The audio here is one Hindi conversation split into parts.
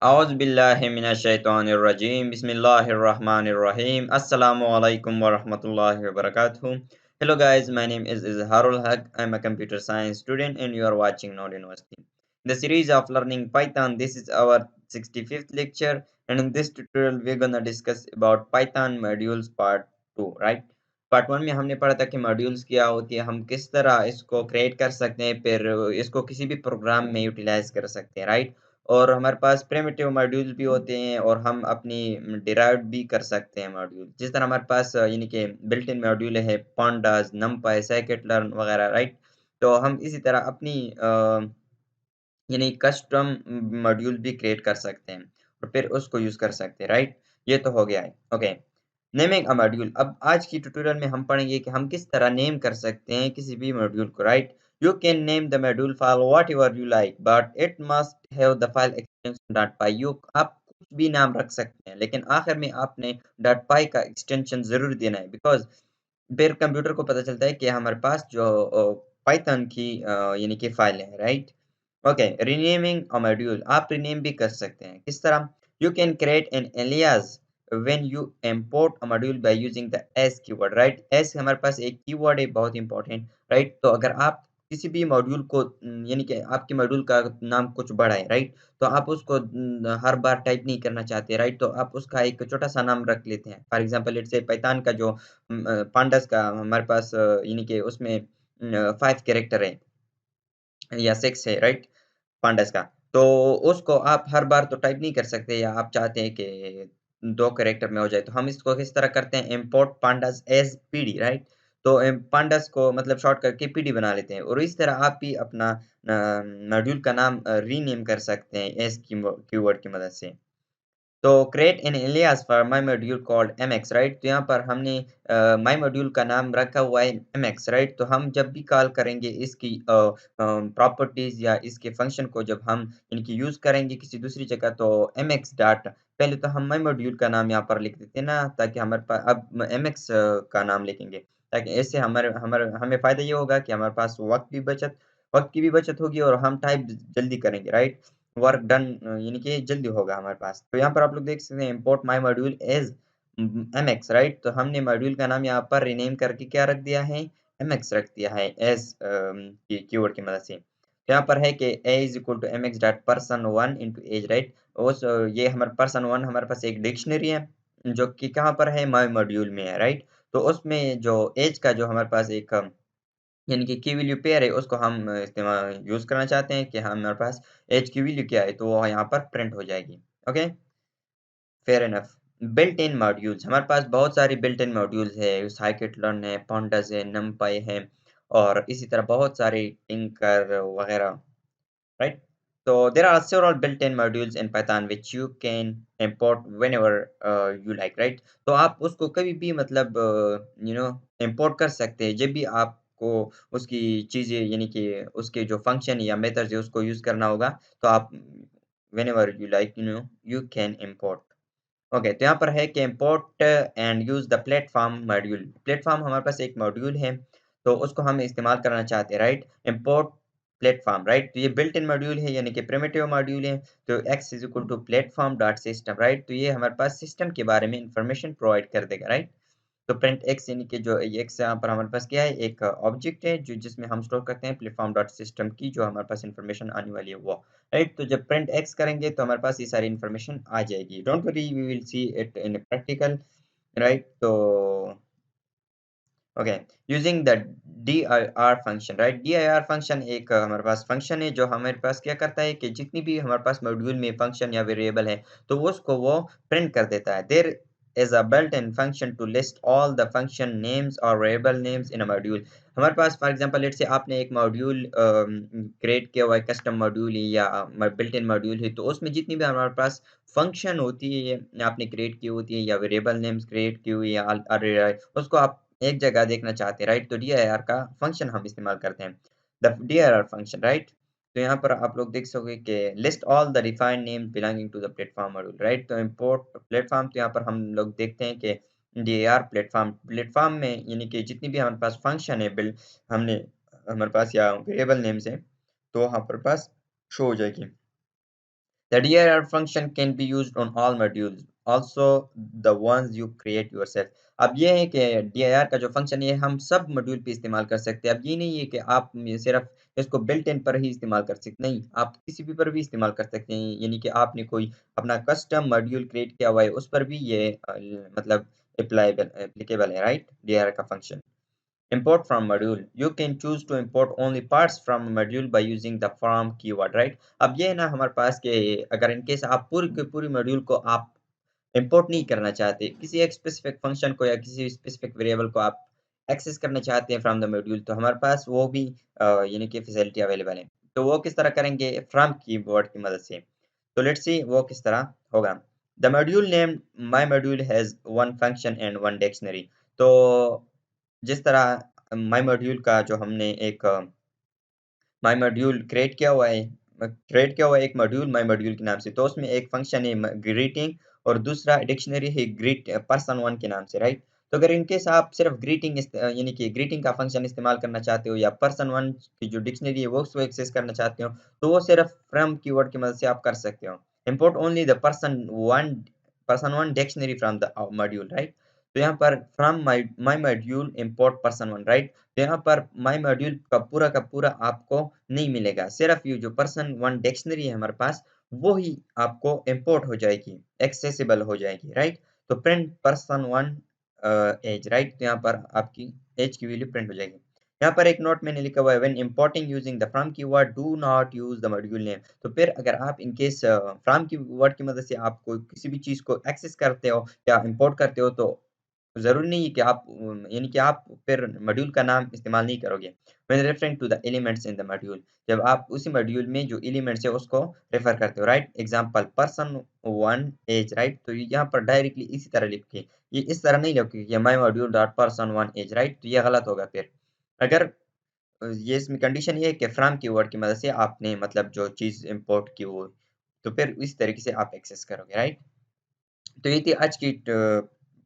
Auzubillahiminash-shaytanir-rajim. Bismillahir-rahmanir-rahim. Assalamualaikum warahmatullahi wabarakatuh. Hello guys, my name is Izharul Haq. I'm a computer science student and you are watching Node University. In the series of learning Python, this is our 65th lecture, and in this tutorial we're gonna discuss about Python modules part 2, right? Part one में हमने पढ़ा था कि मॉड्यूल्स क्या होती है, हम किस तरह इसको क्रिएट कर सकते हैं, फिर इसको किसी भी प्रोग्राम में यूटिलाइज कर सकते हैं, राइट? और हमारे पास प्रिमिटिव मॉड्यूल भी होते हैं और हम अपनी डिराइव्ड भी कर सकते हैं मॉड्यूल। जिस तरह हमारे पास यानी कि बिल्ट इन मॉड्यूल है पांडास, नमपाई, scikit-learn वगैरह, राइट? तो हम इसी तरह अपनी यानी कस्टम मॉड्यूल भी क्रिएट कर सकते हैं और फिर उसको यूज़ कर सकते हैं, राइट? ये तो हो गया है। ओके, नेमिंग अ मॉड्यूल। अब आज की ट्यूटोरियल में हम पढ़ेंगे कि हम किस तरह नेम कर सकते हैं किसी भी मॉड्यूल को, right? You can name the module file whatever you like, but it must have the file extension .py. आप कुछ भी नाम रख सकते हैं, लेकिन आखिर में आपने .py का एक्सटेंशन ज़रूर देना है, बिकॉज़ फिर कंप्यूटर को पता चलता है कि हमारे पास जो पाइथन की यानी कि फाइल है, राइट? ओके, रीनेमिंग अ मॉड्यूल। आप रीनेम भी कर सकते हैं। किस तरह? You can create an alias when you import a module by using the as keyword, right? as हमारे पास एक कीवर्ड है बहुत इंपॉर्टेंट, राइट? तो अगर आप किसी भी मॉड्यूल को यानी कि आपके मॉड्यूल का नाम कुछ बड़ा है, राइट? तो आप उसको हर बार टाइप नहीं करना चाहते, राइट? तो आप उसका एक छोटा-सा नाम रख लेते हैं। For example let's say Python का जो पांडास का हमारे पास यानी कि उसमें 5 कैरेक्टर है या 6 है, राइट? पांडास का। तो उसको आप हर बार तो टाइप नहीं कर सकते, या आप चाहते हैं कि 2 कैरेक्टर में हो जाए, तो हम इसको किस तरह करते हैं, import pandas as PD, right? तो पांडास को मतलब शॉर्ट करके पीडी बना लेते हैं और इस तरह आप भी अपना मॉड्यूल का नाम रीनेम कर सकते हैं एज़ कीवर्ड की मदद से। तो create an alias for my module called MX, right? तो यहाँ पर हमने माय मॉड्यूल का नाम रखा हुआ है एमएक्स, राइट? तो हम जब भी कॉल करेंगे इसकी प्रॉपर्टीज या इसके फंक्शन को जब हम इनकी यूज करेंगे किसी दूसरी जगह, तो एमएक्स डॉट पहले तो हम माय मॉड्यूल का नाम यहाँ पर लिख देते हैं ना, ताकि हमारे पास अब एमएक्स का नाम लिखेंगे, ताकि ऐसे हमारे हमारे हमें फायदा ये होगा कि हमारे पास वक्त की भी बचत होगी और हम टाइप जल्दी करेंगे, राइट? वर्क डन यानी कि जल्दी होगा हमारे पास। तो यहाँ पर आप लोग देख सकते हैं import my module as MX, right? तो हमने मॉड्यूल का नाम यहाँ पर रीनेम करके क्या रख दिया है? एमएक्स रख दिया है एज़ कीवर्ड की मदद से। तो यहाँ पर है कि a is equal to mx dot person1 into age, right? उस ये हमारा person1 हमारे पास एक डिक्शनरी है, जो कि कहाँ पर है? माय मॉड्यूल में है, राइट? तो उसमें जो एज का जो हमारे पास एक यानी कि की वैल्यू पेयर है, उसको हम इस्तेमाल यूज़ करना चाहते हैं कि हमारे पास एज की वैल्यू क्या है, तो वो यहाँ पर प्रिंट हो जाएगी। Okay, fair enough. Built in modules, हमारे पास बहुत सारी बिल्ट इन मॉड्यूल्स है, scikit-learn है, pandas है, numpy है और इसी तरह बहुत सारे टिंकर वगैरह, right? So there are several built-in modules in Python which you can import whenever you like, right? तो आप उसको कभी भी मतलब import कर सकते हैं जब भी आपको उसकी चीज़ें यानी कि उसके जो फंक्शन या मेथड्स है उसको यूज़ करना होगा, तो आप whenever you like you can import। Okay, तो यहाँ पर है कि import and use the platform module. Platform हमारे पास एक मॉड्यूल है, तो उसको हम इस्तेमाल करना चाहते हैं, राइट? Import platform, right? तो ये बिल्ट इन मॉड्यूल है यानी कि प्रिमिटिव मॉड्यूल है, तो x is equal to platform dot system, right? तो ये हमारे पास सिस्टम के बारे में इन्फॉर्मेशन प्रोवाइड कर देगा, राइट? तो प्रिंट एक्स यानी कि जो एक्स यहाँ पर हमारे पास क्या है, एक ऑब्जेक्ट है जो जिसमें हम स्टोर करते हैं प्लेटफॉर्म डॉट सिस्टम की जो हमारे पास इन्फॉर्मेशन आने वाली है वो, राइट? तो जब प्रिंट एक्स करेंगे तो हमारे पास ये सारी इन्फॉर्मेशन आ जाएगी। Don't worry, we will see it in practical, right? तो okay, using the dir function, right? dir function एक हमारे पास फंक्शन है जो हमारे पास क्या करता है कि जितनी भी हमारे पास मॉड्यूल में फंक्शन या वेरिएबल है, तो उसको वो प्रिंट कर देता है। There is a built-in function to list all the function names or variable names in a module। हमारे पास फॉर एग्जांपल लेट्स से आपने एक मॉड्यूल क्रिएट किया हुआ है, कस्टम मॉड्यूल है या बिल्ट इन मॉड्यूल है, तो उसमें जितनी भी हमारे पास फंक्शन होती है आपने क्रिएट की होती है या वेरिएबल नेम्स क्रिएट की हुई है, उसको आप एक जगह देखना चाहते हैं, राइट? तो dir का फंक्शन हम इस्तेमाल करते हैं, द dir फंक्शन, राइट? तो यहाँ पर आप लोग देख सकोगे कि list all the defined names belonging to the platform module, right? तो इंपोर्ट प्लेटफॉर्म, तो यहाँ पर हम लोग देखते हैं कि dir प्लेटफॉर्म में यानी कि जितनी भी हमारे पास फंक्शन है बिल्ड हमने हमारे पास या वेरिएबल नेम्स है, तो वहाँ पर पास शो हो जाएगी। The dir function can be used on all modules, also the ones you create yourself. अब ये है कि dir का जो फंक्शन है हम सब मॉड्यूल पे इस्तेमाल कर सकते हैं। अब ये नहीं है कि आप ये सिर्फ इसको बिल्ट इन पर ही इस्तेमाल कर सकते, नहीं, आप किसी भी पर भी इस्तेमाल कर सकते हैं। यानी कि आपने कोई अपना कस्टम मॉड्यूल क्रिएट किया हुआ है उस पर भी ये मतलब एप्लीकेबल है, राइट, dir का function. Import from module. You can choose to import only parts from a module by using the from keyword, right? अब ये है ना हमारे पास के अगर इनकेस आप पूरी की पूरी मॉड्यूल को आप इंपोर्ट नहीं करना चाहते, किसी एक स्पेसिफिक फंक्शन को या किसी स्पेसिफिक वेरिएबल को आप एक्सेस करना चाहते हैं फ्रॉम द मॉड्यूल, तो हमारे पास वो भी यानी कि फैसिलिटी अवेलेबल है। तो वो किस तरह करेंगे? फ्रॉम कीवर्ड की मदद से। तो लेट्स सी वो किस तरह होगा। The module name my module has one function and one dictionary. तो जिस तरह माई मॉड्यूल का जो हमने एक माई मॉड्यूल क्रिएट किया हुआ है एक मॉड्यूल माई मॉड्यूल के नाम से, तो उसमें एक फंक्शन है ग्रीटिंग और दूसरा डिक्शनरी है ग्रीट पर्सन वन के नाम से, राइट। तो अगर इनकेस आप सिर्फ ग्रीटिंग यानी कि ग्रीटिंग का फंक्शन इस्तेमाल करना चाहते हो या पर्सन वन की जो डिक्शनरी है वो उसको एक्सेस करना चाहते हो, तो वो सिर्फ फ्रॉम कीवर्ड की मदद से आप कर सकते हो। Import only the person one dictionary from the module, right. तो यहाँ पर from my module import person one, right. तो यहाँ पर माई मॉड्यूल का पूरा आपको नहीं मिलेगा, सिर्फ ये जो पर्सन वन डिक्शनरी है हमारे पास वो ही आपको इंपोर्ट हो जाएगी, एक्सेसिबल हो जाएगी, राइट। तो print person one age, right. तो यहाँ पर आपकी एज की वैल्यू प्रिंट हो जाएगी। यहाँ पर एक नोट मैंने लिखा हुआ है when importing using the from keyword do not use the module name. तो फिर अगर आप इनकेस फ्रॉम कीवर्ड की मदद से आप कोई किसी भी चीज को एक्सेस करते हो या इंपोर्ट करते हो, तो ज़रूरी नहीं है कि आप यानी कि आप फिर मॉड्यूल का नाम इस्तेमाल नहीं करोगे। When referring to the elements in the module, जब आप उसी मॉड्यूल में जो एलिमेंट्स है उसको रेफर करते हो, right. Example person one age, right. तो यहाँ पर डायरेक्टली इसी तरह लिखिए, ये इस तरह नहीं लिखोगे my module dot person one age, right. तो ये गलत होगा फिर। अगर ये इसमें कंडीशन ये है कि फ्रॉम कीवर्ड की मदद से आपने मतलब जो चीज़ इंपोर्ट की हो, तो फिर इस तरीके से आप एक्सेस करोगे, राइट। तो ये थी आज की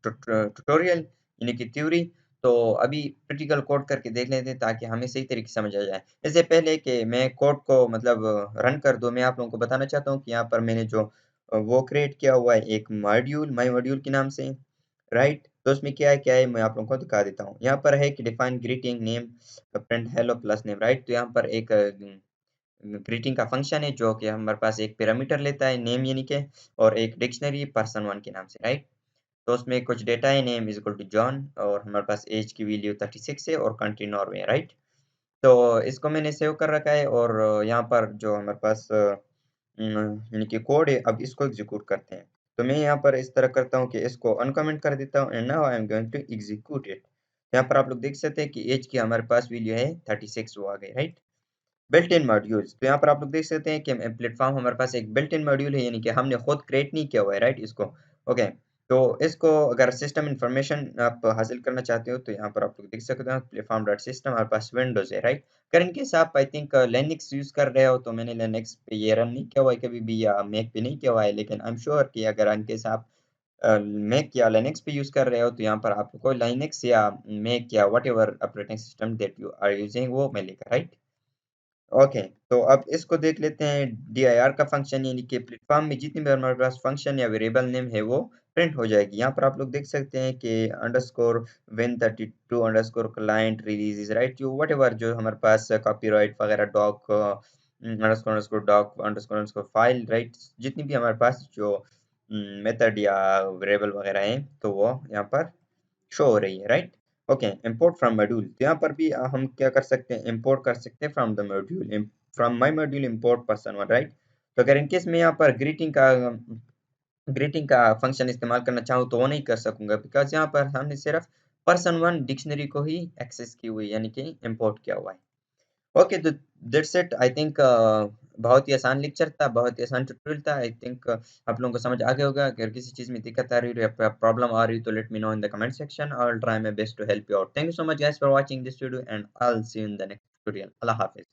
ट्यूटोरियल यानी कि थ्योरी। तो अभी प्रैक्टिकल कोड करके देख लेते हैं ताकि हमें सही तरीके से समझ आ जाए। इससे पहले कि मैं कोड को मतलब रन कर दूँ, मैं आप लोगों को बताना चाहता हूँ कि यहाँ पर मैंने जो वो क्रिएट किया हुआ है एक मॉड्यूल माई मॉड्यूल के नाम से, राइट। तो उसमें क्या है मैं आप लोगों को दिखा देता हूँ। यहाँ पर है कि define greeting name print hello plus name, right. तो यहाँ पर एक ग्रीटिंग का फंक्शन है जो कि हमारे पास एक पैरामीटर लेता है नेम यानी के, और एक डिक्शनरी पर्सन वन के नाम से, राइट। तो उसमें कुछ डेटा है, name is equal to John और हमारे पास एज की वैल्यू 36 है और कंट्री नॉर्वे है, राइट। तो इसको मैंने सेव कर रखा है और यहाँ पर जो हमारे पास यानी कि कोड है, अब इसको एग्जीक्यूट करते हैं। तो मैं यहाँ पर इस तरह करता हूँ कि इसको अनकमेंट कर देता हूँ and now I am going to execute it. यहाँ पर आप लोग देख सकते हैं कि एज की हमारे पास वैल्यू है 36, वो आ गई, राइट। बिल्ट इन मॉड्यूल्स, तो यहाँ पर आप लोग देख सकते हैं कि प्लेटफॉर्म हमारे पास एक बिल्ट इन मॉड्यूल है, यानी कि हमने खुद क्रिएट नहीं किया हुआ है, राइट, इसको। ओके। तो इसको अगर सिस्टम इंफॉर्मेशन आप हासिल करना चाहते हो तो यहाँ पर आप लोग देख सकते हो प्लेटफॉर्म डॉट सिस्टम, हमारे पास विंडोज है, राइट। अगर इनकेस आप आई थिंक लिनक्स यूज कर रहे हो, तो मैंने लिनक्स पे ये रन नहीं किया हुआ है कभी भी, या मैक पे नहीं किया हुआ है, लेकिन आई एम श्योर कि अगर इनकेस आप मैक या लिनक्स पे यूज कर रहे हो तो यहाँ पर आपको लिनक्स या मैक या whatever operating system that you are using वो मिलेगा, राइट। ओके। तो अब इसको देख लेते हैं dir का फंक्शन, यानी कि प्लेटफॉर्म में जितनी भी हमारे पास फंक्शन या वेरिएबल नेम है वो प्रिंट हो जाएगी। यहाँ पर आप लोग देख सकते हैं कि underscore win32 underscore client release, right. जो वट एवर जो हमारे पास कॉपीराइट वगैरह doc underscore underscore doc underscore underscore file, right, जितनी भी हमारे पास जो मेथड या वेरिएबल वगैरह हैं तो वो यहाँ पर शो हो रही है, right. Okay. Import from module, तो यहाँ पर भी हम क्या कर सकते हैं, इंपोर्ट कर सकते हैं from the module, from my module import person one, right. तो अगर इनकेस मैं यहाँ पर ग्रीटिंग का फंक्शन इस्तेमाल करना चाहूँ तो वो नहीं कर सकूंगा, बिकॉज यहाँ पर हमने सिर्फ पर्सन वन डिक्शनरी को ही एक्सेस की हुई यानी कि इंपोर्ट किया हुआ है। ओके। तो दैट्स इट आई थिंक। बहुत ही आसान लेक्चर था, बहुत ही आसान ट्यूटोरियल था। आई थिंक आप लोगों को समझ आ गया होगा। अगर किसी चीज़ में दिक्कत आ रही है या प्रॉब्लम आ रही है तो let me know in the comment section, I will try my best to help you out. Thank you so much guys for watching this video and I will see you in the next tutorial. अल्लाह हाफिज़।